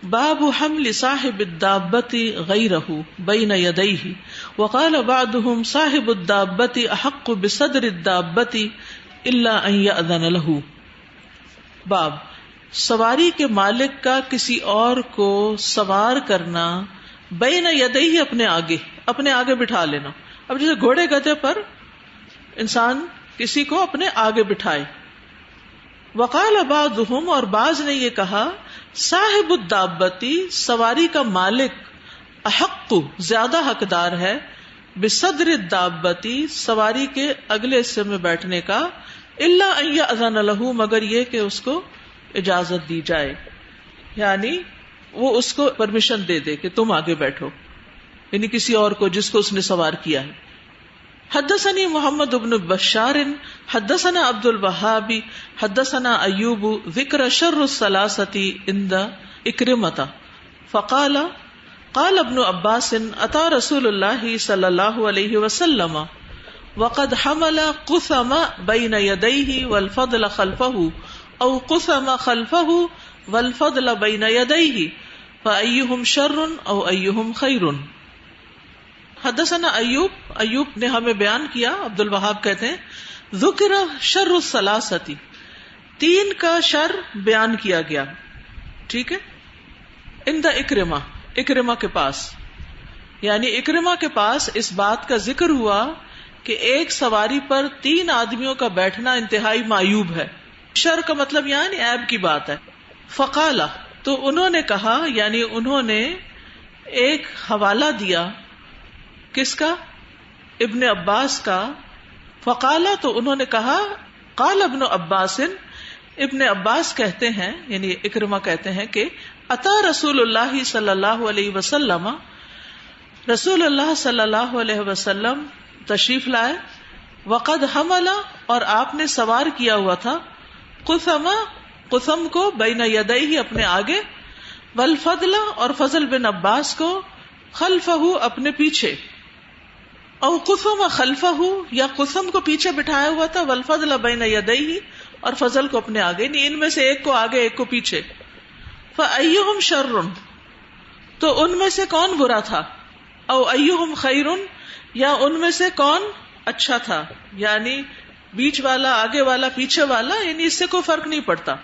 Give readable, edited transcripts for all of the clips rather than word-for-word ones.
باب حمل صاحب الدابة غيره بين يديه وقال بعضهم صاحب الدابة احق بصدر الدابة الا ان يأذن له. باب سواری کے مالک کا کسی اور کو سوار کرنا بین یدیہ اپنے آگے بٹھا لینا. اب جیسے گھوڑے گدھے پر انسان کسی کو اپنے آگے بٹھائے. وقال بعضهم اور بعض نے یہ کہا صاحب الدابتی سواری کا مالک احق زیادہ حقدار ہے بصدر الدابتی سواری کے اگلے حصے میں بیٹھنے کا الا ان یأذن له مگر یہ کہ اس کو اجازت دی جائے، یعنی وہ اس کو پرمیشن دے دے کہ تم آگے بیٹھو، یعنی کسی اور کو جس کو اس نے سوار کیا ہے. حدثني محمد بن بشار حدثنا عبد الوهاب حدثنا ایوب ذکر شر الثلاثه عند اکرمۃ فقال قال ابن عباس اتى رسول الله صلی اللہ علیہ وسلم وقد حمل قثم بين يديه والفضل خلفه او قثم خلفه والفضل بين يديه فأيهم شر او أيهم خير. حدثنا ایوب نے ہمیں بیان کیا، عبد الوہاب کہتے ہیں ذکر شر الثلاثتی تین کا شر بیان کیا گیا، ٹھیک ہے، عند اکرمہ کے پاس، یعنی اکرمہ کے پاس اس بات کا ذکر ہوا کہ ایک سواری پر تین آدمیوں کا بیٹھنا انتہائی معیوب ہے. شر کا مطلب یعنی عیب کی بات ہے. فقالا تو انہوں نے کہا، یعنی انہوں نے ایک حوالہ دیا، کس کا؟ ابن عباس کا. فقالا تو انہوں نے کہا، قال ابن عباس ابن عباس کہتے ہیں یعنی اکرمہ کہتے ہیں کہ اتا رسول اللہ صلی اللہ علیہ وسلم رسول اللہ صلی اللہ علیہ وسلم تشریف لائے، وقد حمل اور آپ نے سوار کیا ہوا تھا، قثم کو بین یدیہ اپنے آگے، والفضل اور فضل بن عباس کو خلفہ اپنے پیچھے، او قثم خلفہ یا قثم کو پیچھے بٹھایا ہوا تھا، والفضل بین یدیہ اور فضل کو اپنے آگے، یعنی ان میں سے ایک کو آگے ایک کو پیچھے. فأیہم شر تو ان میں سے کون برا تھا، او ایہم خیر یا ان میں سے کون اچھا تھا، یعنی بیچ والا آگے والا پیچھے والا، یعنی اس سے کوئی فرق نہیں پڑتا.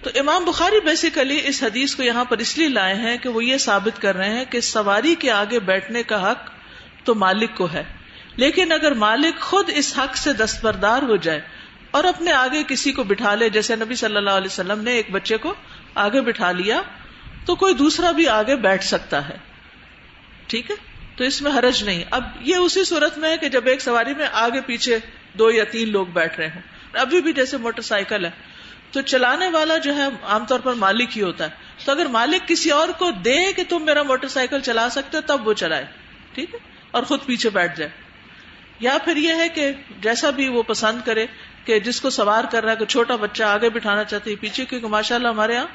تو امام بخاری بیسیکلی اس حدیث کو یہاں پر اس لیے لائے ہیں کہ وہ یہ ثابت کر رہے ہیں کہ سواری کے آگے بیٹھنے کا حق تو مالک کو ہے، لیکن اگر مالک خود اس حق سے دستبردار ہو جائے اور اپنے آگے کسی کو بٹھا لے، جیسے نبی صلی اللہ علیہ وسلم نے ایک بچے کو آگے بٹھا لیا، تو کوئی دوسرا بھی آگے بیٹھ سکتا ہے، ٹھیک ہے، تو اس میں حرج نہیں. اب یہ اسی صورت میں ہے کہ جب ایک سواری میں آگے پیچھے 2 یا 3 لوگ بیٹھ رہے ہوں. ابھی بھی جیسے موٹر سائیکل ہے تو چلانے والا جو ہے عام طور پر مالک ہی ہوتا ہے، تو اگر مالک کسی اور کو دے کہ تم میرا موٹر سائیکل چلا سکتے ہو تب وہ چلائے، ٹھیک ہے، اور خود پیچھے بیٹھ جائے. یا پھر یہ ہے کہ جیسا بھی وہ پسند کرے کہ جس کو سوار کر رہا ہے، کہ چھوٹا بچہ آگے بٹھانا چاہتے ہیں پیچھے، کیونکہ ماشاءاللہ ہمارے یہاں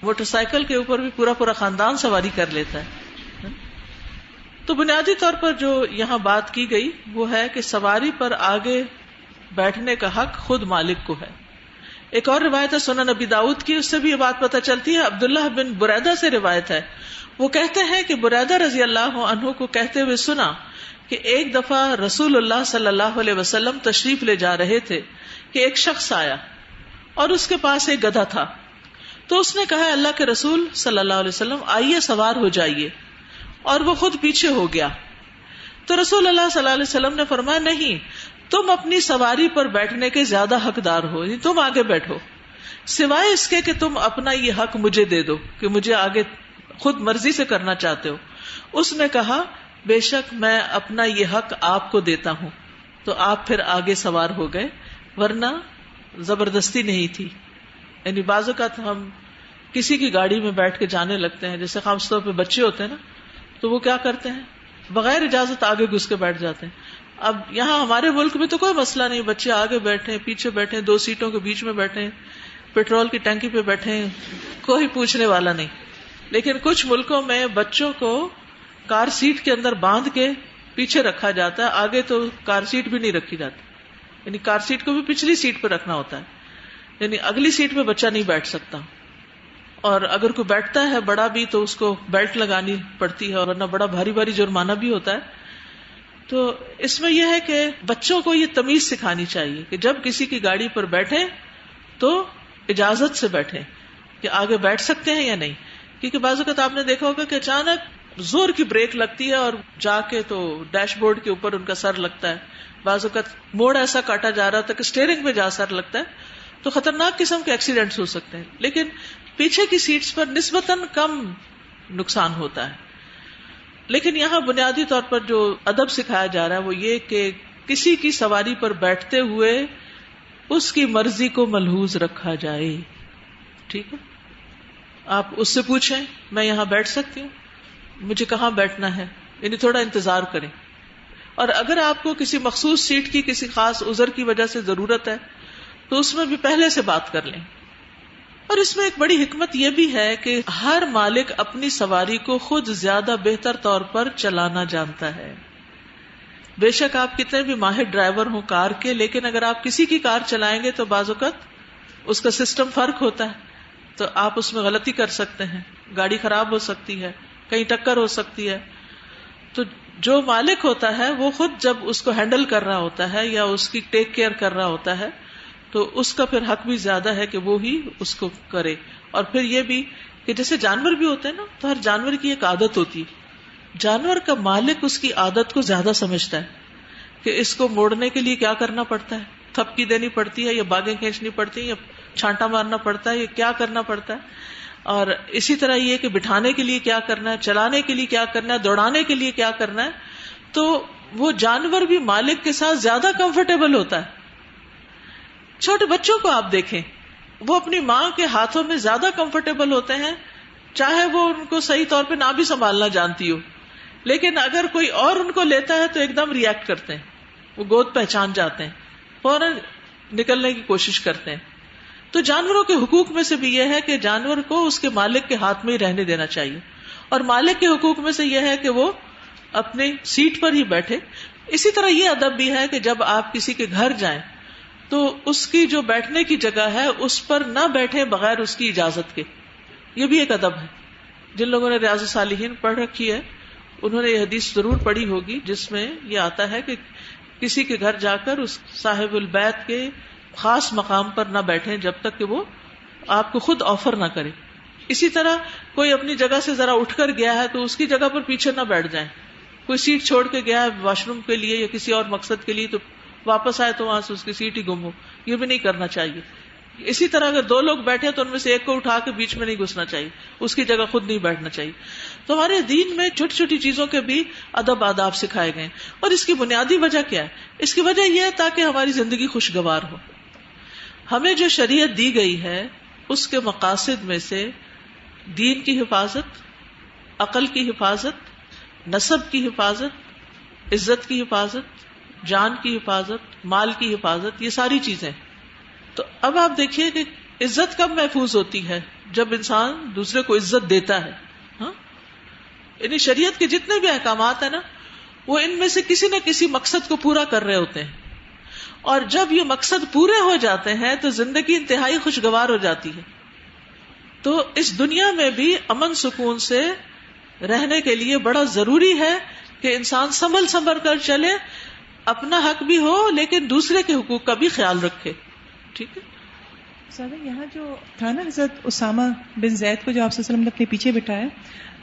موٹر سائیکل کے اوپر بھی پورا خاندان سواری کر لیتا ہے. تو بنیادی طور پر جو یہاں بات کی گئی وہ ہے کہ سواری پر آگے بیٹھنے کا حق خود مالک کو ہے. ایک اور روایت ہے سنن نبی داؤد کی، اس سے بھی یہ بات پتہ چلتی ہے. عبداللہ بن بریدہ سے روایت ہے، وہ کہتے ہیں کہ بریدہ رضی اللہ عنہ کو کہتے ہوئے سنا کہ ایک دفعہ رسول اللہ صلی اللہ علیہ وسلم تشریف لے جا رہے تھے کہ ایک شخص آیا اور اس کے پاس ایک گدھا تھا. تو اس نے کہا، اللہ کے رسول صلی اللہ علیہ وسلم آئیے سوار ہو جائیے، اور وہ خود پیچھے ہو گیا. تو رسول اللہ صلی اللہ علیہ وسلم نے فرمایا، نہیں، تم اپنی سواری پر بیٹھنے کے زیادہ حقدار ہو، یعنی تم آگے بیٹھو، سوائے اس کے کہ تم اپنا یہ حق مجھے دے دو کہ مجھے آگے خود مرضی سے کرنا چاہتے ہو. اس نے کہا، بے شک میں اپنا یہ حق آپ کو دیتا ہوں. تو آپ پھر آگے سوار ہو گئے، ورنہ زبردستی نہیں تھی. یعنی بعض اوقات ہم کسی کی گاڑی میں بیٹھ کے جانے لگتے ہیں، جیسے خاص طور پہ بچے ہوتے ہیں نا، تو وہ کیا کرتے ہیں، بغیر اجازت آگے گھس کے بیٹھ جاتے ہیں. اب یہاں ہمارے ملک میں تو کوئی مسئلہ نہیں، بچے آگے بیٹھے، پیچھے بیٹھے، 2 سیٹوں کے بیچ میں بیٹھے، پیٹرول کی ٹینکی پہ بیٹھے، کوئی پوچھنے والا نہیں. لیکن کچھ ملکوں میں بچوں کو کار سیٹ کے اندر باندھ کے پیچھے رکھا جاتا ہے، آگے تو کار سیٹ بھی نہیں رکھی جاتی، یعنی کار سیٹ کو بھی پچھلی سیٹ پہ رکھنا ہوتا ہے، یعنی اگلی سیٹ پہ بچہ نہیں بیٹھ سکتا. اور اگر کوئی بیٹھتا ہے بڑا بھی تو اس کو بیلٹ لگانی پڑتی ہے، ورنہ بڑا بھاری بھاری جرمانہ بھی ہوتا ہے. تو اس میں یہ ہے کہ بچوں کو یہ تمیز سکھانی چاہیے کہ جب کسی کی گاڑی پر بیٹھیں تو اجازت سے بیٹھیں کہ آگے بیٹھ سکتے ہیں یا نہیں. کیونکہ بعض اوقات آپ نے دیکھا ہوگا کہ اچانک زور کی بریک لگتی ہے اور جا کے تو ڈیش بورڈ کے اوپر ان کا سر لگتا ہے. بعض اوقات موڑ ایسا کاٹا جا رہا تھا کہ اسٹیئرنگ پہ جا سر لگتا ہے، تو خطرناک قسم کے ایکسیڈنٹس ہو سکتے ہیں. لیکن پیچھے کی سیٹس پر نسبتاً کم نقصان ہوتا ہے. لیکن یہاں بنیادی طور پر جو ادب سکھایا جا رہا ہے وہ یہ کہ کسی کی سواری پر بیٹھتے ہوئے اس کی مرضی کو ملحوظ رکھا جائے. ٹھیک ہے، آپ اس سے پوچھیں میں یہاں بیٹھ سکتی ہوں، مجھے کہاں بیٹھنا ہے، یعنی تھوڑا انتظار کریں. اور اگر آپ کو کسی مخصوص سیٹ کی کسی خاص عذر کی وجہ سے ضرورت ہے تو اس میں بھی پہلے سے بات کر لیں. اور اس میں ایک بڑی حکمت یہ بھی ہے کہ ہر مالک اپنی سواری کو خود زیادہ بہتر طور پر چلانا جانتا ہے. بے شک آپ کتنے بھی ماہر ڈرائیور ہوں کار کے، لیکن اگر آپ کسی کی کار چلائیں گے تو بعض اوقات اس کا سسٹم فرق ہوتا ہے، تو آپ اس میں غلطی کر سکتے ہیں، گاڑی خراب ہو سکتی ہے، کہیں ٹکر ہو سکتی ہے. تو جو مالک ہوتا ہے وہ خود جب اس کو ہینڈل کر رہا ہوتا ہے یا اس کی ٹیک کیئر کر رہا ہوتا ہے تو اس کا پھر حق بھی زیادہ ہے کہ وہ ہی اس کو کرے. اور پھر یہ بھی کہ جیسے جانور بھی ہوتے ہیں نا، تو ہر جانور کی ایک عادت ہوتی ہے. جانور کا مالک اس کی عادت کو زیادہ سمجھتا ہے کہ اس کو موڑنے کے لیے کیا کرنا پڑتا ہے، تھپکی دینی پڑتی ہے یا باگیں کھینچنی پڑتی ہیں یا چھانٹا مارنا پڑتا ہے یا کیا کرنا پڑتا ہے. اور اسی طرح یہ کہ بٹھانے کے لیے کیا کرنا ہے، چلانے کے لیے کیا کرنا ہے، دوڑانے کے لیے کیا کرنا ہے. تو وہ جانور بھی مالک کے ساتھ زیادہ کمفرٹیبل ہوتا ہے. چھوٹے بچوں کو آپ دیکھیں، وہ اپنی ماں کے ہاتھوں میں زیادہ کمفرٹیبل ہوتے ہیں، چاہے وہ ان کو صحیح طور پہ نہ بھی سنبھالنا جانتی ہو. لیکن اگر کوئی اور ان کو لیتا ہے تو ایک دم ریئیکٹ کرتے ہیں، وہ گود پہچان جاتے ہیں، فوراً نکلنے کی کوشش کرتے ہیں. تو جانوروں کے حقوق میں سے بھی یہ ہے کہ جانور کو اس کے مالک کے ہاتھ میں ہی رہنے دینا چاہیے. اور مالک کے حقوق میں سے یہ ہے کہ وہ اپنی سیٹ پر ہی بیٹھے. اسی طرح یہ ادب بھی ہے کہ جب آپ کسی کے گھر جائیں تو اس کی جو بیٹھنے کی جگہ ہے اس پر نہ بیٹھے بغیر اس کی اجازت کے. یہ بھی ایک ادب ہے. جن لوگوں نے ریاض الصالحین پڑھ رکھی ہے انہوں نے یہ حدیث ضرور پڑھی ہوگی جس میں یہ آتا ہے کہ کسی کے گھر جا کر اس صاحب البیت کے خاص مقام پر نہ بیٹھیں جب تک کہ وہ آپ کو خود آفر نہ کرے. اسی طرح کوئی اپنی جگہ سے ذرا اٹھ کر گیا ہے تو اس کی جگہ پر پیچھے نہ بیٹھ جائیں. کوئی سیٹ چھوڑ کے گیا ہے واش روم کے لیے یا کسی اور مقصد کے لیے تو واپس آئے تو وہاں سے اس کی سیٹ ہی گم ہو، یہ بھی نہیں کرنا چاہیے. اسی طرح اگر دو لوگ بیٹھے تو ان میں سے ایک کو اٹھا کے بیچ میں نہیں گھسنا چاہیے، اس کی جگہ خود نہیں بیٹھنا چاہیے. تو ہمارے دین میں چھوٹی چھوٹی چیزوں کے بھی ادب آداب سکھائے گئے. اور اس کی بنیادی وجہ کیا ہے؟ اس کی وجہ یہ ہے تاکہ ہماری زندگی خوشگوار ہو. ہمیں جو شریعت دی گئی ہے اس کے مقاصد میں سے دین کی حفاظت، عقل کی حفاظت، نسب کی حفاظت، عزت کی حفاظت، جان کی حفاظت، مال کی حفاظت، یہ ساری چیزیں. تو اب آپ دیکھیے کہ عزت کب محفوظ ہوتی ہے؟ جب انسان دوسرے کو عزت دیتا ہے. ہاں، یعنی شریعت کے جتنے بھی احکامات ہیں نا وہ ان میں سے کسی نہ کسی مقصد کو پورا کر رہے ہوتے ہیں. اور جب یہ مقصد پورے ہو جاتے ہیں تو زندگی انتہائی خوشگوار ہو جاتی ہے. تو اس دنیا میں بھی امن سکون سے رہنے کے لیے بڑا ضروری ہے کہ انسان سنبھل کر چلے، اپنا حق بھی ہو لیکن دوسرے کے حقوق کا بھی خیال رکھے. ٹھیک ہے. یہاں جو تھا نا حضرت اسامہ بن زید کو جو آپ صلی اللہ علیہ وسلم نے اپنے پیچھے بٹھایا،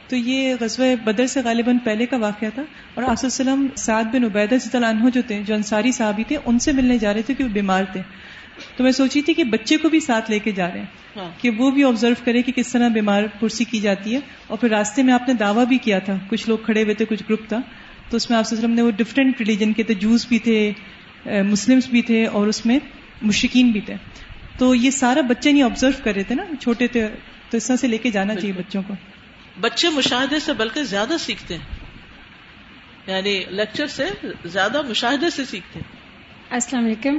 تو یہ غزوہ بدر سے غالباً پہلے کا واقعہ تھا. اور آپ صلی اللہ علیہ وسلم سعد بن عبیدہ رضی اللہ عنہ جو تھے، جو انصاری صحابی تھے، ان سے ملنے جا رہے تھے کہ وہ بیمار تھے. تو میں سوچی تھی کہ بچے کو بھی ساتھ لے کے جا رہے ہیں کہ وہ بھی آبزرو کرے کہ کس طرح بیمار پرسی کی جاتی ہے. اور پھر راستے میں آپ نے دعویٰ بھی کیا تھا، کچھ لوگ کھڑے ہوئے تھے، کچھ گروپ تھا، تو اس میں آپ صلی اللہ علیہ وسلم نے وہ ڈفرینٹ ریلیجن کے تھے، جوز بھی تھے، مسلمس بھی تھے، اور اس میں مشرکین بھی تھے. تو یہ سارا بچے نہیں آبزرو کر رہے تھے نا، چھوٹے تھے، تو اس طرح سے لے کے جانا چاہیے بچوں کو. بچے مشاہدے سے بلکہ زیادہ سیکھتے ہیں، یعنی لیکچر سے زیادہ مشاہدے سے سیکھتے ہیں. السلام علیکم.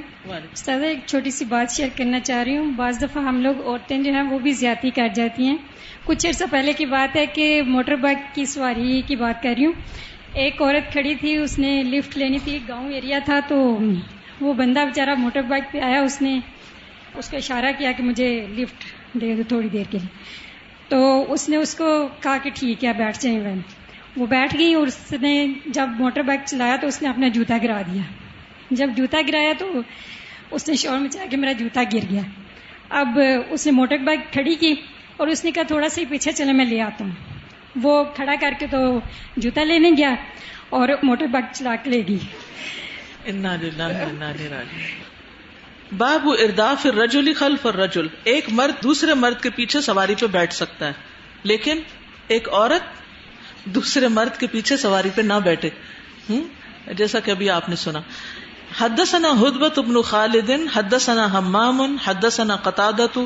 استاد ایک چھوٹی سی بات شیئر کرنا چاہ رہی ہوں. بعض دفعہ ہم لوگ عورتیں جو ہیں وہ بھی زیادتی کر جاتی ہیں. کچھ عرصہ پہلے کی بات ہے کہ موٹر بائک کی سواری کی بات کر رہی ہوں. ایک عورت کھڑی تھی، اس نے لفٹ لینی تھی، گاؤں ایریا تھا، تو وہ بندہ بیچارہ موٹر بائک پہ آیا، اس نے اس کو اشارہ کیا کہ مجھے لفٹ دے دو تھوڑی دیر کے لیے. تو اس نے اس کو کہا کہ ٹھیک ہے بیٹھ جائیں بہن. وہ بیٹھ گئی اور اس نے جب موٹر بائک چلایا تو اس نے اپنا جوتا گرا دیا. جب جوتا گرایا تو اس نے شور مچایا کہ میرا جوتا گر گیا. اب اس نے موٹر بائک کھڑی کی اور اس نے کہا تھوڑا سا پیچھے چلے میں لے آتا ہوں. وہ کھڑا کر کے تو جوتا لینے گیا اور موٹر بائک چلا کے لے گئی. انا للہ و انا الیہ راجعون. باب ارداف الرجل خلف الرجل. ایک مرد دوسرے مرد کے پیچھے سواری پہ بیٹھ سکتا ہے, لیکن ایک عورت دوسرے مرد کے پیچھے سواری پہ نہ بیٹھے, جیسا کہ ابھی آپ نے سنا. حدثنا حدبۃ بن خالد حدثنا حمام حدثنا قتادۃ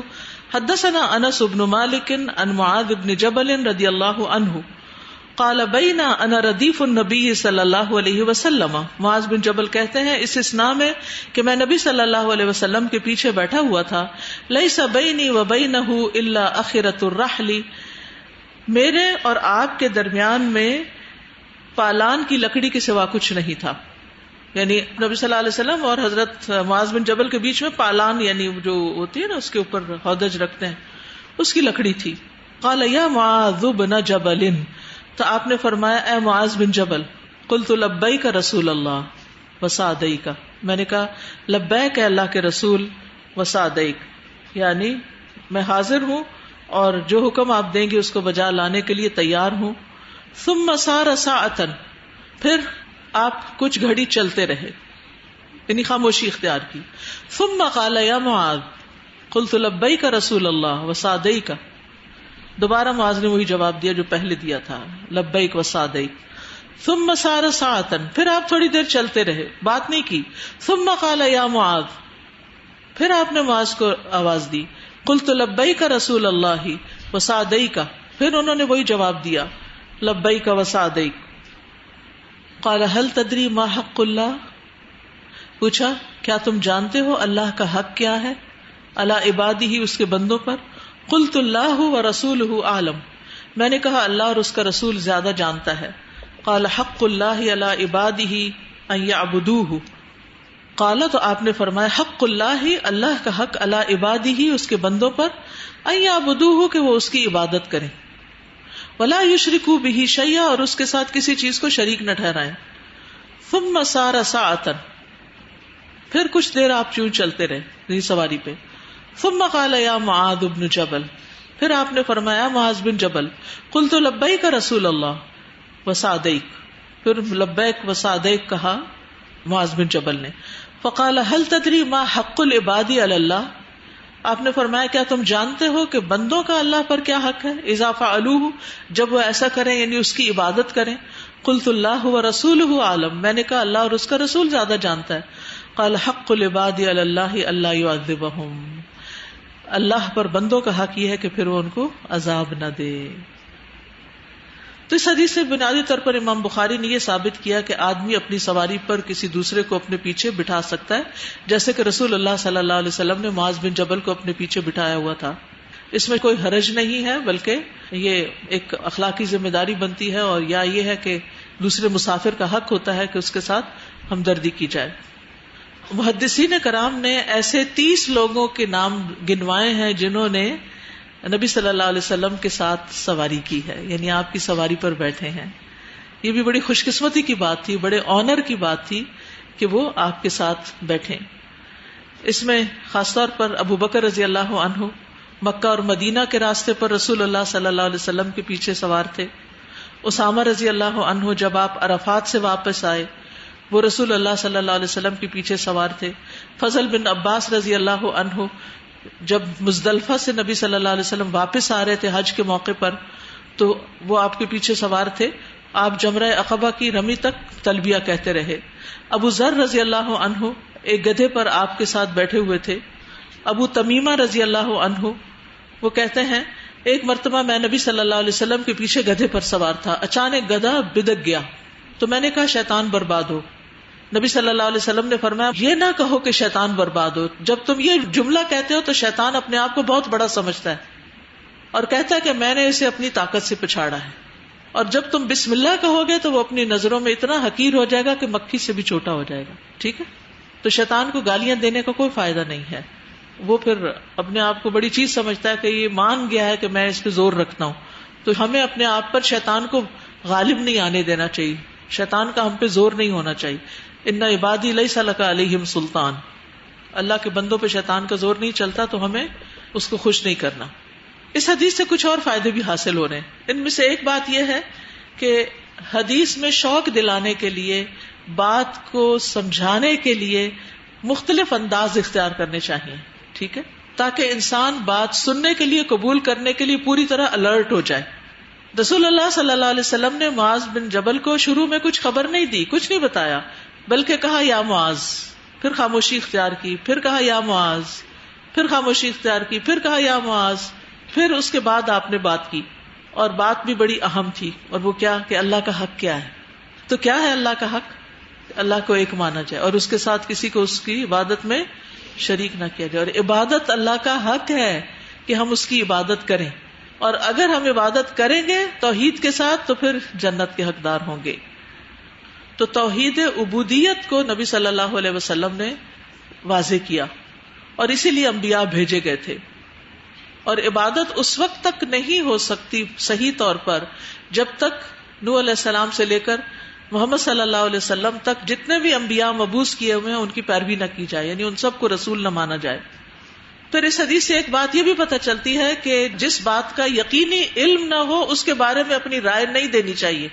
حدثنا انس بن مالک عن معاذ بن جبل رضی اللہ عنہ قال بینا انا ردیف النبی صلی اللہ علیہ وسلم. معاذ بن جبل کہتے ہیں اس اسنا میں کہ میں نبی صلی اللہ علیہ وسلم کے پیچھے بیٹھا ہوا تھا. لیس بینی و بینہ الا اخرۃ الرحل. میرے اور آپ کے درمیان میں پالان کی لکڑی کے سوا کچھ نہیں تھا. یعنی نبی صلی اللہ علیہ وسلم اور حضرت معاذ بن جبل کے بیچ میں پالان یعنی جو ہوتی ہے نا اس کے اوپر ہودج رکھتے ہیں, اس کی لکڑی تھی. قال یا معاذ بن جبل. تو آپ نے فرمایا اے معاذ بن جبل. قلت لبیک رسول اللہ وسعدیک. میں نے کہا لبیک اے اللہ کے رسول وسعدیک, یعنی میں حاضر ہوں اور جو حکم آپ دیں گے اس کو بجا لانے کے لیے تیار ہوں. ثم سار ساعتا. پھر آپ کچھ گھڑی چلتے رہے, یعنی خاموشی اختیار کی. ثم قال یا معاذ. قلت لبیک رسول اللہ وسعدیک. دوبارہ معاذ نے وہی جواب دیا جو پہلے دیا تھا, لبیک وسعدیک. ثم سار ساعتا. پھر آپ تھوڑی دیر چلتے رہے, بات نہیں کی. ثم قال یا معاذ. پھر آپ نے معاذ کو آواز دی. قلت لبیک رسول اللہ وسعدیک. پھر انہوں نے وہی جواب دیا, لبیک وسعدیک. قال هل تدری ما حق اللہ. پوچھا کیا تم جانتے ہو اللہ کا حق کیا ہے علی عبادہ, اس کے بندوں پر. قلت اللہ ورسولہ اعلم. میں نے کہا اللہ اور اس کا رسول زیادہ جانتا ہے. قال حق اللہ علی عبادہ ان یعبدوہ. قال تو آپ نے فرمایا حق اللہ, اللہ کا حق علی عبادہ, اس کے بندوں پر, ان یعبدوہ, کہ وہ اس کی عبادت کریں, ولا یشرکوا بہ شیئا, اور اس کے ساتھ کسی چیز کو شریک نہ ٹھہرائیں. ثم سار ساعتا. پھر کچھ دیر آپ چوں چلتے رہے سواری پہ. ثم قال یا معاذ بن جبل. پھر آپ نے فرمایا معاذ بن جبل. قلت لبیک رسول اللہ وسعدیک. پھر لبیک وسعدیک کہا معاذ بن جبل نے. فقال هل تدری ما حق العباد علی اللہ. آپ نے فرمایا کیا تم جانتے ہو کہ بندوں کا اللہ پر کیا حق ہے, اذا فعلوہ, جب وہ ایسا کریں یعنی اس کی عبادت کریں. قلت اللہ ورسولہ اعلم. میں نے کہا اللہ اور اس کا رسول زیادہ جانتا ہے. قال حق العباد علی اللہ الا یعذبہم. اللہ پر بندوں کا حق یہ ہے کہ پھر وہ ان کو عذاب نہ دے. تو اس حدیث سے بنیادی طور پر امام بخاری نے یہ ثابت کیا کہ آدمی اپنی سواری پر کسی دوسرے کو اپنے پیچھے بٹھا سکتا ہے, جیسے کہ رسول اللہ صلی اللہ علیہ وسلم نے معاذ بن جبل کو اپنے پیچھے بٹھایا ہوا تھا. اس میں کوئی حرج نہیں ہے, بلکہ یہ ایک اخلاقی ذمہ داری بنتی ہے, اور یا یہ ہے کہ دوسرے مسافر کا حق ہوتا ہے کہ اس کے ساتھ ہمدردی کی جائے. محدثین کرام نے ایسے 30 لوگوں کے نام گنوائے ہیں جنہوں نے نبی صلی اللہ علیہ وسلم کے ساتھ سواری کی ہے, یعنی آپ کی سواری پر بیٹھے ہیں. یہ بھی بڑی خوش قسمتی کی بات تھی, بڑے آنر کی بات تھی کہ وہ آپ کے ساتھ بیٹھیں. اس میں خاص طور پر ابو بکر رضی اللہ عنہ مکہ اور مدینہ کے راستے پر رسول اللہ صلی اللہ علیہ وسلم کے پیچھے سوار تھے. اسامہ رضی اللہ عنہ جب آپ عرفات سے واپس آئے وہ رسول اللہ صلی اللہ علیہ وسلم کے پیچھے سوار تھے. فضل بن عباس رضی اللہ عنہ جب مزدلفہ سے نبی صلی اللہ علیہ وسلم واپس آ رہے تھے حج کے موقع پر تو وہ آپ کے پیچھے سوار تھے. آپ جمرہ عقبہ کی رمی تک تلبیہ کہتے رہے. ابو ذر رضی اللہ عنہ ایک گدھے پر آپ کے ساتھ بیٹھے ہوئے تھے. ابو تمیمہ رضی اللہ عنہ وہ کہتے ہیں ایک مرتبہ میں نبی صلی اللہ علیہ وسلم کے پیچھے گدھے پر سوار تھا, اچانک گدھا بدک گیا تو میں نے کہا شیطان برباد ہو. نبی صلی اللہ علیہ وسلم نے فرمایا یہ نہ کہو کہ شیطان برباد ہو, جب تم یہ جملہ کہتے ہو تو شیطان اپنے آپ کو بہت بڑا سمجھتا ہے اور کہتا ہے کہ میں نے اسے اپنی طاقت سے پچھاڑا ہے, اور جب تم بسم اللہ کہو گے تو وہ اپنی نظروں میں اتنا حقیر ہو جائے گا کہ مکھی سے بھی چھوٹا ہو جائے گا. ٹھیک ہے, تو شیطان کو گالیاں دینے کا کوئی فائدہ نہیں ہے, وہ پھر اپنے آپ کو بڑی چیز سمجھتا ہے کہ یہ مان گیا ہے کہ میں اس پہ زور رکھتا ہوں. تو ہمیں اپنے آپ پر شیطان کو غالب نہیں آنے دینا چاہیے, شیطان کا ہم پہ زور نہیں ہونا چاہیے. ان عبادی لیس لک علیہم سلطان, اللہ کے بندوں پہ شیطان کا زور نہیں چلتا, تو ہمیں اس کو خوش نہیں کرنا. اس حدیث سے کچھ اور فائدے بھی حاصل ہو رہے ہیں. ان میں سے ایک بات یہ ہے کہ حدیث میں شوق دلانے کے لیے, بات کو سمجھانے کے لیے مختلف انداز اختیار کرنے چاہیے, ٹھیک ہے, تاکہ انسان بات سننے کے لیے, قبول کرنے کے لیے پوری طرح الرٹ ہو جائے. رسول اللہ صلی اللہ علیہ وسلم نے معاذ بن جبل کو شروع میں کچھ خبر نہیں دی, کچھ نہیں بتایا, بلکہ کہا یا معاذ, پھر خاموشی اختیار کی, پھر کہا یا معاذ, پھر خاموشی اختیار کی, پھر کہا یا معاذ, پھر اس کے بعد آپ نے بات کی, اور بات بھی بڑی اہم تھی, اور وہ کیا کہ اللہ کا حق کیا ہے. تو کیا ہے اللہ کا حق؟ اللہ کو ایک مانا جائے اور اس کے ساتھ کسی کو اس کی عبادت میں شریک نہ کیا جائے. اور عبادت اللہ کا حق ہے کہ ہم اس کی عبادت کریں, اور اگر ہم عبادت کریں گے توحید کے ساتھ تو پھر جنت کے حقدار ہوں گے. تو توحید عبودیت کو نبی صلی اللہ علیہ وسلم نے واضح کیا, اور اسی لیے انبیاء بھیجے گئے تھے. اور عبادت اس وقت تک نہیں ہو سکتی صحیح طور پر جب تک نوح علیہ السلام سے لے کر محمد صلی اللہ علیہ وسلم تک جتنے بھی انبیاء مبعوث کیے ہوئے ہیں ان کی پیروی نہ کی جائے, یعنی ان سب کو رسول نہ مانا جائے. پھر اس حدیث سے ایک بات یہ بھی پتہ چلتی ہے کہ جس بات کا یقینی علم نہ ہو اس کے بارے میں اپنی رائے نہیں دینی چاہیے,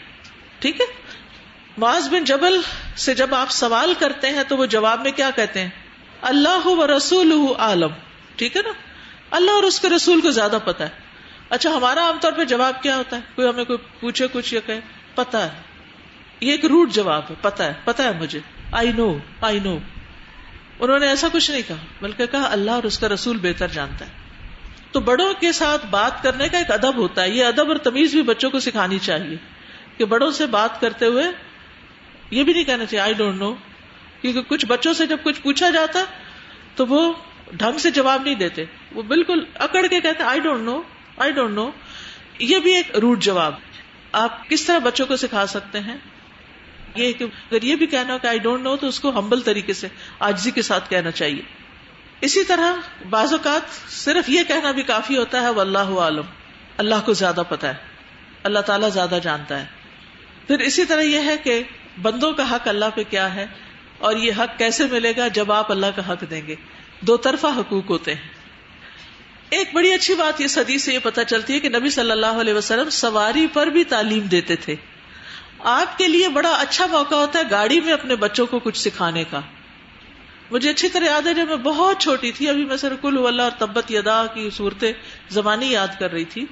ٹھیک ہے. معاذ بن جبل سے جب آپ سوال کرتے ہیں تو وہ جواب میں کیا کہتے ہیں؟ اللہ و رسولہ عالم, ٹھیک ہے نا, اللہ اور اس کے رسول کو زیادہ پتا ہے. اچھا, ہمارا عام طور پہ جواب کیا ہوتا ہے؟ کوئی ہمیں کوئی پوچھے کچھ یا کہے پتا ہے, یہ ایک روٹ جواب ہے, پتا ہے مجھے, آئی نو. انہوں نے ایسا کچھ نہیں کہا, بلکہ کہا اللہ اور اس کا رسول بہتر جانتا ہے. تو بڑوں کے ساتھ بات کرنے کا ایک ادب ہوتا ہے, یہ ادب اور تمیز بھی بچوں کو سکھانی چاہیے کہ بڑوں سے بات کرتے ہوئے یہ بھی نہیں کہنا چاہیے آئی ڈونٹ نو, کیونکہ کچھ بچوں سے جب کچھ پوچھا جاتا تو وہ ڈھنگ سے جواب نہیں دیتے, وہ بالکل اکڑ کے کہتے آئی ڈونٹ نو. یہ بھی ایک روٹ جواب. آپ کس طرح بچوں کو سکھا سکتے ہیں یہ کہ اگر یہ بھی کہنا ہو کہ آئی ڈونٹ نو تو اس کو ہمبل طریقے سے, عاجزی کے ساتھ کہنا چاہیے. اسی طرح بعض اوقات صرف یہ کہنا بھی کافی ہوتا ہے واللہ عالم, اللہ کو زیادہ پتا ہے, اللہ تعالیٰ زیادہ جانتا ہے. پھر اسی طرح یہ ہے کہ بندوں کا حق اللہ پہ کیا ہے, اور یہ حق کیسے ملے گا جب آپ اللہ کا حق دیں گے. دو طرفہ حقوق ہوتے ہیں. ایک بڑی اچھی بات اس حدیث سے یہ پتہ چلتی ہے کہ نبی صلی اللہ علیہ وسلم سواری پر بھی تعلیم دیتے تھے. آپ کے لیے بڑا اچھا موقع ہوتا ہے گاڑی میں اپنے بچوں کو کچھ سکھانے کا. مجھے اچھی طرح یاد ہے جب میں بہت چھوٹی تھی, ابھی میں صرف قل هو اللہ اور تبت یدا کی صورتیں زبانی یاد کر رہی تھی,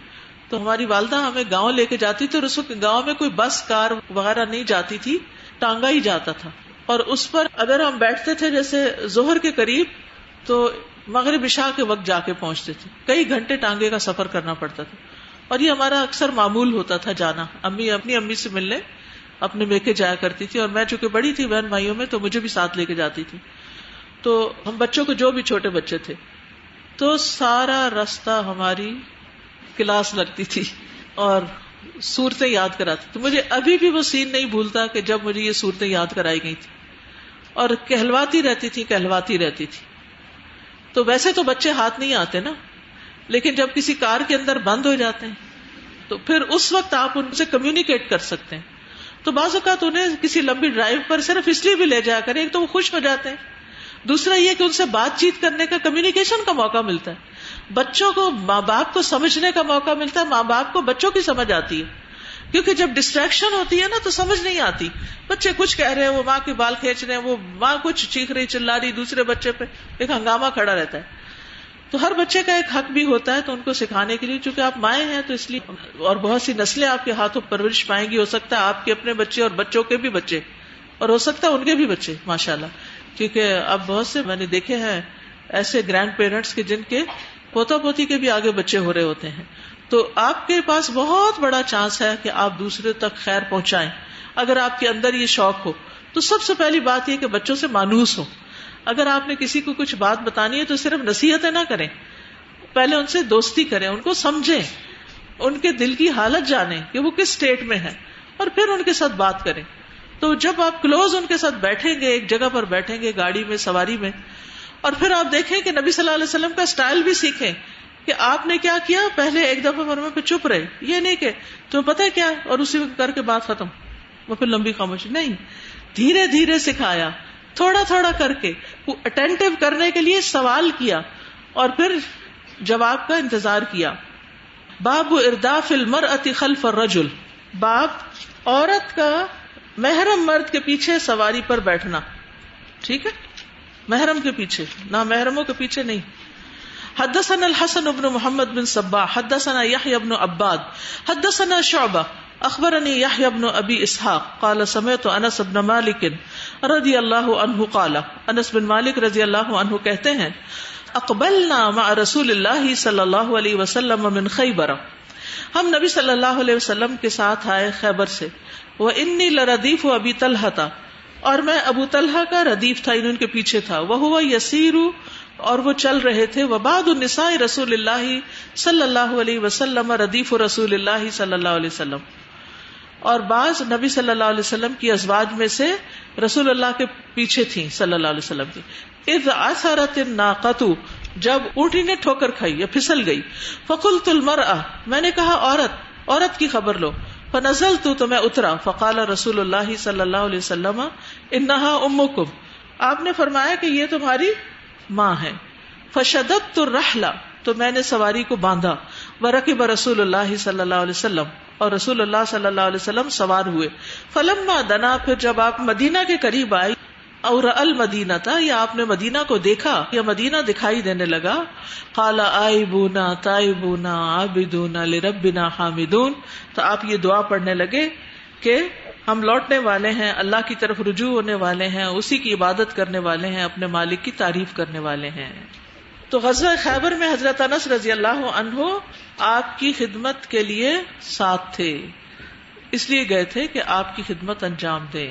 تو ہماری والدہ ہمیں گاؤں لے کے جاتی تھی, اور اس وقت گاؤں میں کوئی بس کار وغیرہ نہیں جاتی تھی, ٹانگا ہی جاتا تھا. اور اس پر اگر ہم بیٹھتے تھے جیسے ظہر کے قریب تو مغرب عشاء کے وقت جا کے پہنچتے تھے. کئی گھنٹے ٹانگے کا سفر کرنا پڑتا تھا, اور یہ ہمارا اکثر معمول ہوتا تھا جانا. امی اپنی امی سے ملنے اپنے میکے جایا کرتی تھی, اور میں چونکہ بڑی تھی بہن بھائیوں میں تو مجھے بھی ساتھ لے کے جاتی تھی. تو ہم بچوں کو, جو بھی چھوٹے بچے تھے, تو سارا راستہ ہماری کلاس لگتی تھی اور صورتیں یاد کراتی تھی. مجھے ابھی بھی وہ سین نہیں بھولتا کہ جب مجھے یہ صورتیں یاد کرائی گئی تھی, اور کہلواتی رہتی تھی. تو ویسے تو بچے ہاتھ نہیں آتے نا, لیکن جب کسی کار کے اندر بند ہو جاتے ہیں تو پھر اس وقت آپ ان سے کمیونیکیٹ کر سکتے ہیں. تو بعض اوقات انہیں کسی لمبی ڈرائیو پر صرف اس لیے بھی لے جایا کریں, ایک تو وہ خوش ہو جاتے ہیں, دوسرا یہ کہ ان سے بات چیت کرنے کا, کمیونیکیشن کا موقع ملتا ہے. بچوں کو ماں باپ کو سمجھنے کا موقع ملتا ہے, ماں باپ کو بچوں کی سمجھ آتی ہے. کیونکہ جب ڈسٹریکشن ہوتی ہے نا تو سمجھ نہیں آتی. بچے کچھ کہہ رہے ہیں, وہ ماں کے بال کھینچ رہے ہیں, وہ ماں کچھ چیخ رہی چلا رہی, دوسرے بچے پہ ایک ہنگامہ کھڑا رہتا ہے. تو ہر بچے کا ایک حق بھی ہوتا ہے, تو ان کو سکھانے کے لیے, چونکہ آپ مائیں ہیں تو اس لیے, اور بہت سی نسلیں آپ کے ہاتھوں پرورش پائیں گی. ہو سکتا ہے آپ کے اپنے بچے اور بچوں کے بھی بچے, اور ہو سکتا ہے ان کے بھی بچے, ماشاءاللہ. کیونکہ اب بہت سے میں نے دیکھے ہیں ایسے گرینڈ پیرنٹس کے جن کے پوتا پوتی کے بھی آگے بچے ہو رہے ہوتے ہیں. تو آپ کے پاس بہت بڑا چانس ہے کہ آپ دوسرے تک خیر پہنچائیں. اگر آپ کے اندر یہ شوق ہو تو سب سے پہلی بات یہ کہ بچوں سے مانوس ہو. اگر آپ نے کسی کو کچھ بات بتانی ہے تو صرف نصیحتیں نہ کریں, پہلے ان سے دوستی کریں, ان کو سمجھیں, ان کے دل کی حالت جانیں کہ وہ کس سٹیٹ میں ہے, اور پھر ان کے ساتھ بات کریں. تو جب آپ کلوز ان کے ساتھ بیٹھیں گے, ایک جگہ پر بیٹھیں گے, گاڑی میں, سواری میں, اور پھر آپ دیکھیں کہ نبی صلی اللہ علیہ وسلم کا اسٹائل بھی سیکھیں کہ آپ نے کیا کیا, پہلے ایک دفعہ فرمایا پہ چپ رہے, یہ نہیں کہ تمہیں پتہ ہے کیا اور اسی وقت کر کے بات ختم, وہ پھر لمبی خاموشی نہیں, دھیرے دھیرے سکھایا, تھوڑا تھوڑا کر کے اٹینٹو کرنے کے لیے سوال کیا اور پھر جواب کا انتظار کیا. باب ارداف المرأة خلف الرجل, باب عورت کا محرم مرد کے پیچھے سواری پر بیٹھنا. ٹھیک ہے, محرم کے پیچھے, نہ محرموں کے پیچھے نہیں. حدثنا الحسن بن محمد بن صباح حدثنا يحيى بن عباد حدثنا شعبہ اخبرني يحيى بن ابي اسحاق قال سمعت انس بن مالك رضی اللہ عنہ قال, انس بن مالک رضی اللہ عنہ کہتے ہیں اقبلنا مع رسول اللہ صلی اللہ علیہ وسلم من خیبر, ہم نبی صلی اللہ علیہ وسلم کے ساتھ آئے خیبر سے. وانی لردیف ابی طلحہ, اور میں ابو طلحہ کا ردیف تھا, ان کے پیچھے تھا. وہو یسیر, اور وہ چل رہے تھے. وبعض النساء رسول اللہ صلی اللہ علیہ وسلم ردیف رسول اللہ صلی اللہ علیہ وسلم, اور بعض نبی صلی اللہ علیہ وسلم کی ازواج میں سے رسول اللہ کے پیچھے تھیں صلی اللہ علیہ وسلم کی. اذ عثرت الناقۃ, جب اونٹی نے ٹھوکر کھائی یا پھسل گئی. فقلت المرأة, میں نے کہا عورت کی خبر لو. فنزلت, تو میں اترا. فقال رسول اللہ صلی اللہ علیہ وسلم انها امکم, آپ نے فرمایا کہ یہ تمہاری ماں ہے. فشددت الرحل, تو میں نے سواری کو باندھا. ورکب رسول اللہ صلی اللہ علیہ وسلم, اور رسول اللہ صلی اللہ علیہ وسلم سوار ہوئے. فلما دنا, پھر جب آپ مدینہ کے قریب آئے, اور المدینہ تھا, یا آپ نے مدینہ کو دیکھا یا مدینہ دکھائی دینے لگا. قال آئبونا تائبونا عابدونا لربنا حامدون, تو آپ یہ دعا پڑھنے لگے کہ ہم لوٹنے والے ہیں, اللہ کی طرف رجوع ہونے والے ہیں, اسی کی عبادت کرنے والے ہیں, اپنے مالک کی تعریف کرنے والے ہیں. تو غزوہ خیبر میں حضرت انس رضی اللہ عنہ آپ کی خدمت کے لیے ساتھ تھے, اس لیے گئے تھے کہ آپ کی خدمت انجام دیں.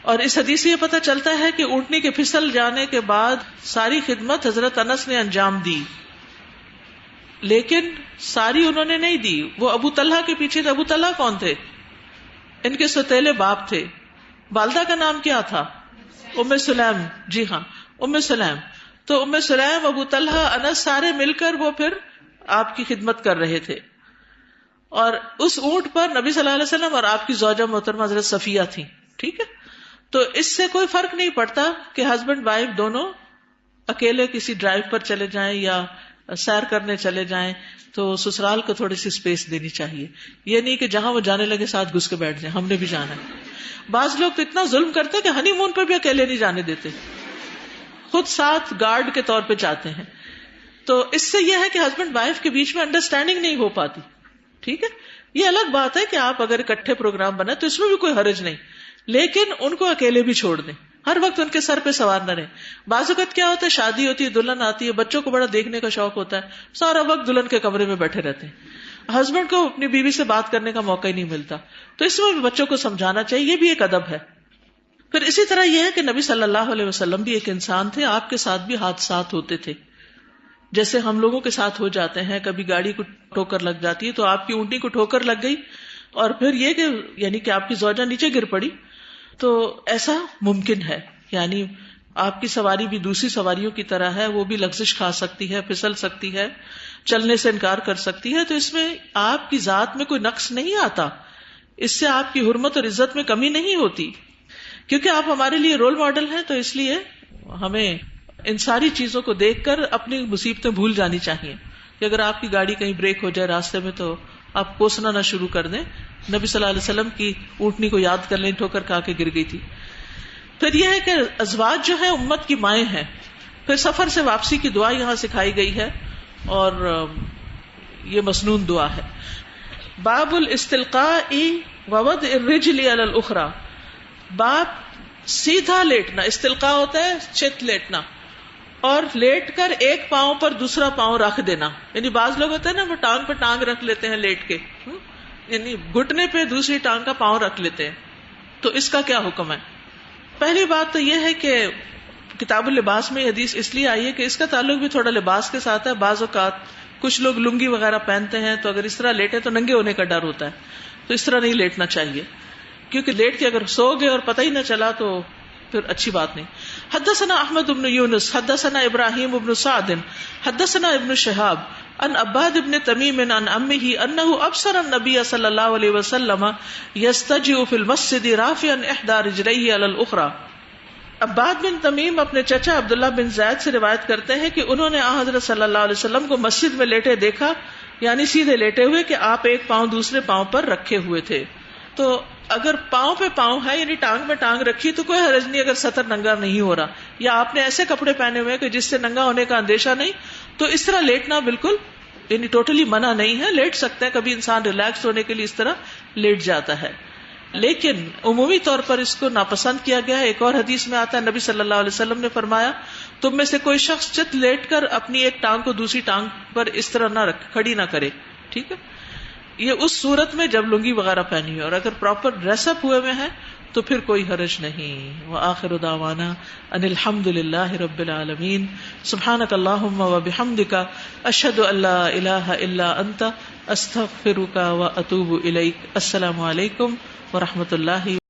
اور اس حدیث سے یہ پتہ چلتا ہے کہ اونٹنی کے پھسل جانے کے بعد ساری خدمت حضرت انس نے انجام دی, لیکن ساری انہوں نے نہیں دی. وہ ابو طلحہ کے پیچھے تھے. ابو طلحہ کون تھے؟ ان کے ستیلے باپ تھے. والدہ کا نام کیا تھا؟ ام سلیم. جی ہاں, ام سلیم. تو ام سلیم, ابو طلحہ, انس, سارے مل کر وہ پھر آپ کی خدمت کر رہے تھے. اور اس اونٹ پر نبی صلی اللہ علیہ وسلم اور آپ کی زوجہ محترمہ حضرت صفیہ تھیں. ٹھیک ہے, تو اس سے کوئی فرق نہیں پڑتا کہ ہسبینڈ وائف دونوں اکیلے کسی ڈرائیو پر چلے جائیں یا سیر کرنے چلے جائیں, تو سسرال کو تھوڑی سی اسپیس دینی چاہیے. یہ نہیں کہ جہاں وہ جانے لگے ساتھ گھس کے بیٹھ جائیں, ہم نے بھی جانا ہے. بعض لوگ تو اتنا ظلم کرتے کہ ہنی مون پہ بھی اکیلے نہیں جانے دیتے, خود ساتھ گارڈ کے طور پہ جاتے ہیں. تو اس سے یہ ہے کہ ہسبینڈ وائف کے بیچ میں انڈرسٹینڈنگ نہیں ہو پاتی. ٹھیک ہے, یہ الگ بات ہے کہ آپ اگر اکٹھے پروگرام بنا تو اس میں بھی کوئی حرج نہیں, لیکن ان کو اکیلے بھی چھوڑ دیں, ہر وقت ان کے سر پہ سوار نہ رہیں. بعض اوقات کیا ہوتا ہے, شادی ہوتی ہے, دلہن آتی ہے, بچوں کو بڑا دیکھنے کا شوق ہوتا ہے, سارا وقت دلہن کے کمرے میں بیٹھے رہتے ہیں, ہسبینڈ کو اپنی بیوی سے بات کرنے کا موقع ہی نہیں ملتا. تو اس میں بھی بچوں کو سمجھانا چاہیے, یہ بھی ایک ادب ہے. پھر اسی طرح یہ ہے کہ نبی صلی اللہ علیہ وسلم بھی ایک انسان تھے, آپ کے ساتھ بھی حادثات ہوتے تھے جیسے ہم لوگوں کے ساتھ ہو جاتے ہیں. کبھی گاڑی کو ٹھوکر لگ جاتی ہے, تو آپ کی اونٹی کو ٹھوکر لگ گئی, اور پھر یہ کہ یعنی کہ آپ کی زوجہ نیچے گر پڑی, تو ایسا ممکن ہے. یعنی آپ کی سواری بھی دوسری سواریوں کی طرح ہے, وہ بھی لغزش کھا سکتی ہے, پھسل سکتی ہے, چلنے سے انکار کر سکتی ہے. تو اس میں آپ کی ذات میں کوئی نقص نہیں آتا, اس سے آپ کی حرمت اور عزت میں کمی نہیں ہوتی, کیونکہ آپ ہمارے لیے رول ماڈل ہیں. تو اس لیے ہمیں ان ساری چیزوں کو دیکھ کر اپنی مصیبتیں بھول جانی چاہیے. کہ اگر آپ کی گاڑی کہیں بریک ہو جائے راستے میں, تو آپ کوسنا نہ شروع کر دیں. نبی صلی اللہ علیہ وسلم کی اونٹنی کو یاد کر لیں, ٹھوکر کھا کے گر گئی تھی. پھر یہ ہے کہ ازواج جو ہے امت کی مائیں ہیں. پھر سفر سے واپسی کی دعا یہاں سکھائی گئی ہے, اور یہ مسنون دعا ہے. باب الاستلقاء ووضع الرجل علی الاخرى, باب سیدھا لیٹنا. استلقاء ہوتا ہے چت لیٹنا, اور لیٹ کر ایک پاؤں پر دوسرا پاؤں رکھ دینا. یعنی بعض لوگ ہوتے ہیں نا, وہ ٹانگ پہ ٹانگ رکھ لیتے ہیں لیٹ کے, یعنی گھٹنے پہ دوسری ٹانگ کا پاؤں رکھ لیتے ہیں. تو اس کا کیا حکم ہے؟ پہلی بات تو یہ ہے کہ کتاب اللباس میں حدیث اس لیے آئی ہے کہ اس کا تعلق بھی تھوڑا لباس کے ساتھ ہے. بعض اوقات کچھ لوگ لنگی وغیرہ پہنتے ہیں, تو اگر اس طرح لیٹے تو ننگے ہونے کا ڈر ہوتا ہے, تو اس طرح نہیں لیٹنا چاہیے. کیونکہ لیٹ کے اگر سو گئے اور پتہ ہی نہ چلا تو پھر اچھی بات نہیں. حدثنا احمد بن یونس حدثنا ابراہیم بن سعد حدثنا ابن شہاب عن عباد بن تمیم عن عمه انه ابصر النبي صلی اللہ علیہ وسلم يستجئ في المسجد رافعا احدى رجليه على الاخرى. عباد بن تمیم اپنے چچا عبداللہ بن زید سے روایت کرتے ہیں کہ انہوں نے حضرت صلی اللہ علیہ وسلم کو مسجد میں لیٹے دیکھا، یعنی سیدھے لیٹے ہوئے کہ آپ ایک پاؤں دوسرے پاؤں پر رکھے ہوئے تھے. تو اگر پاؤں پہ پاؤں ہے یعنی ٹانگ میں ٹانگ رکھی تو کوئی حرج نہیں اگر سطر ننگا نہیں ہو رہا، یا آپ نے ایسے کپڑے پہنے ہوئے کہ جس سے ننگا ہونے کا اندیشہ نہیں، تو اس طرح لیٹنا بالکل یعنی ٹوٹلی منع نہیں ہے، لیٹ سکتے ہیں. کبھی انسان ریلیکس ہونے کے لیے اس طرح لیٹ جاتا ہے، لیکن عمومی طور پر اس کو ناپسند کیا گیا ہے. ایک اور حدیث میں آتا ہے نبی صلی اللہ علیہ وسلم نے فرمایا تم میں سے کوئی شخص چت لیٹ کر اپنی ایک ٹانگ کو دوسری ٹانگ پر اس طرح نہ کھڑی نہ کرے. ٹھیک ہے، یہ اس صورت میں جب لنگی وغیرہ پہنی ہے، اور اگر پراپر ڈریس اپ ہوئے میں ہے تو پھر کوئی حرج نہیں. وآخر دعوانا ان الحمد للہ رب العالمین. سبحانک اللہم وبحمدک اشہد ان لا الہ الا انت استغفرک واتوب الیک. السلام علیکم ورحمۃ اللہ